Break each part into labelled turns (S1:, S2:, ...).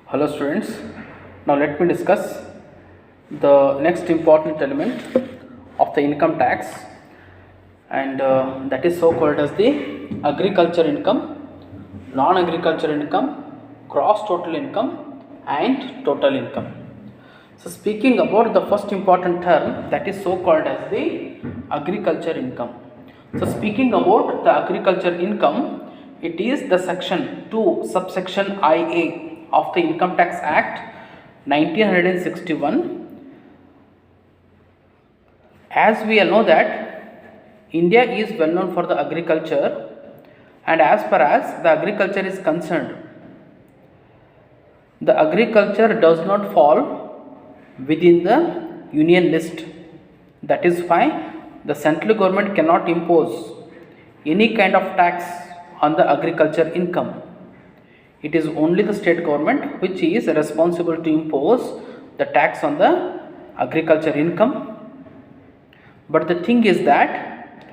S1: Hello students, now let me discuss the next important element of the income tax, and that is so called as the agriculture income, non-agriculture income, gross total income and total income. So speaking about the first important term, that is so called as the agriculture income. So speaking about the agriculture income, it is the section 2 subsection IA of the Income Tax Act 1961. As we all know that India is well known for the agriculture, and as far as the agriculture is concerned, the agriculture does not fall within the union list. That is why the central government cannot impose any kind of tax on the agriculture income. It is only the state government which is responsible to impose the tax on the agriculture income. But the thing is that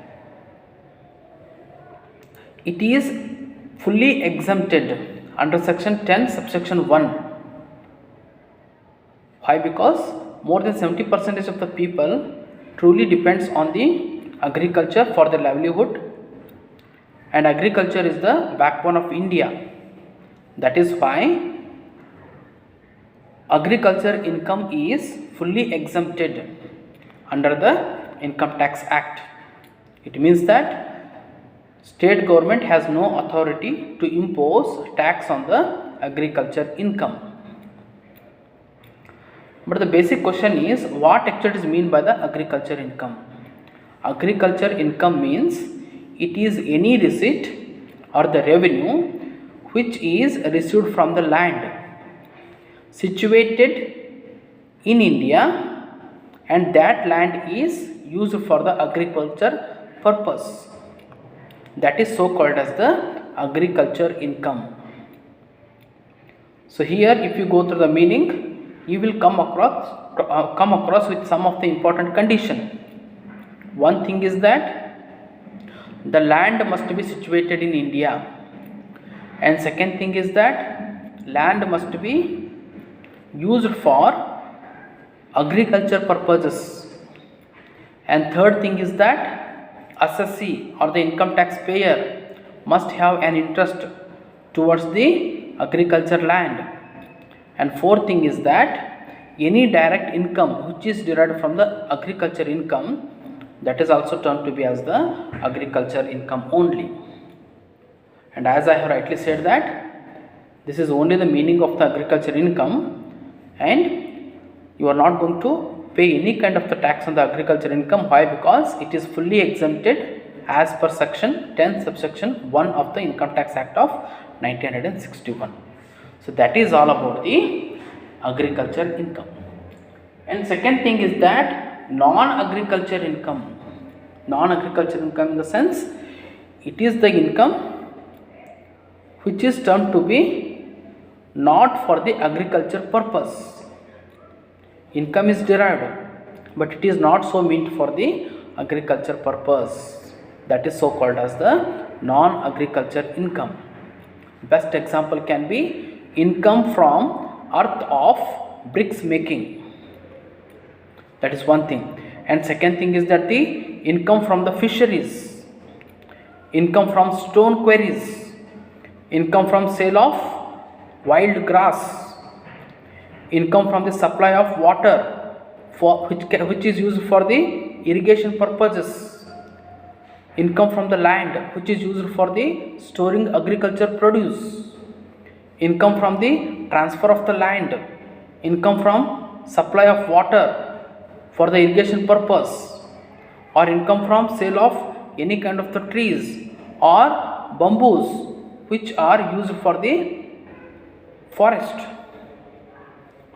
S1: it is fully exempted under section 10 subsection 1. Why? Because more than 70% of the people truly depends on the agriculture for their livelihood, and agriculture is the backbone of India. That is why agriculture income is fully exempted under the Income Tax Act. It means that state government has no authority to impose tax on the agriculture income. But the basic question is, what actually is mean by the agriculture income? Agriculture income means it is any receipt or the revenue which is received from the land situated in India, and that land is used for the agriculture purpose. That is so called as the agriculture income. So here, if you go through the meaning, you will come across with some of the important condition. One thing is that the land must be situated in India, and second thing is that land must be used for agriculture purposes, and third thing is that assessee or the income tax payer must have an interest towards the agriculture land, and fourth thing is that any direct income which is derived from the agriculture income, that is also termed to be as the agriculture income only. And as I have rightly said that this is only the meaning of the agriculture income, and you are not going to pay any kind of the tax on the agriculture income. Why? Because it is fully exempted as per section 10 subsection 1 of the Income Tax Act of 1961. So that is all about the agriculture income. And second thing is that non-agriculture income. Non-agriculture income in the sense, it is the income which is termed to be not for the agriculture purpose. Income is derived, but it is not so meant for the agriculture purpose. That is so called as the non-agriculture income. Best example can be income from earth of bricks making. That is one thing. And second thing is that the income from the fisheries, income from stone quarries, income from sale of wild grass, income from the supply of water for which is used for the irrigation purposes, income from the land which is used for the storing agriculture produce, income from the transfer of the land, income from supply of water for the irrigation purpose, or income from sale of any kind of the trees or bamboos which are used for the forest.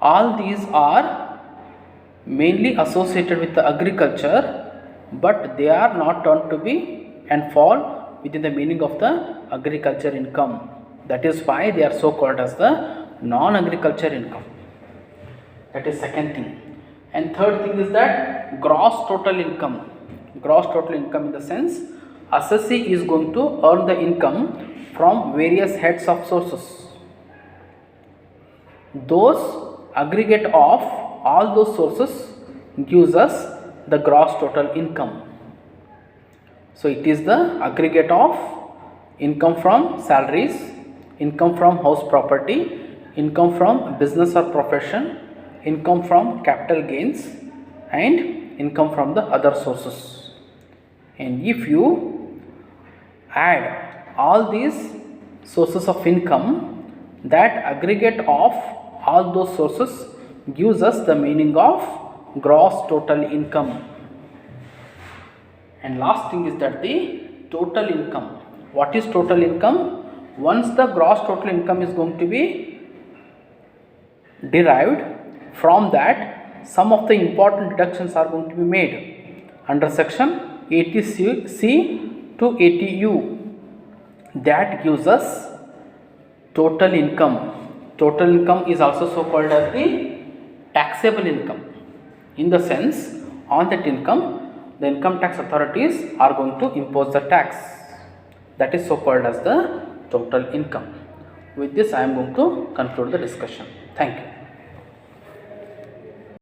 S1: All these are mainly associated with the agriculture, but they are not termed to be and fall within the meaning of the agriculture income. That is why they are so called as the non-agriculture income. That is second thing. And third thing is that gross total income. Gross total income in the sense, assessee is going to earn the income from various heads of sources. those aggregate of all those sources gives us the gross total income. So it is the aggregate of income from salaries, income from house property, income from business or profession, income from capital gains, and income from the other sources. And if you add all these sources of income, that aggregate of all those sources gives us the meaning of gross total income. And last thing is that the total income. What is total income? Once the gross total income is going to be derived, from that some of the important deductions are going to be made under section 80C to 80U. That gives us total income. Total income is also so called as the taxable income, in the sense on that income the income tax authorities are going to impose the tax. That is so called as the total income. With this I am going to conclude the discussion. Thank you.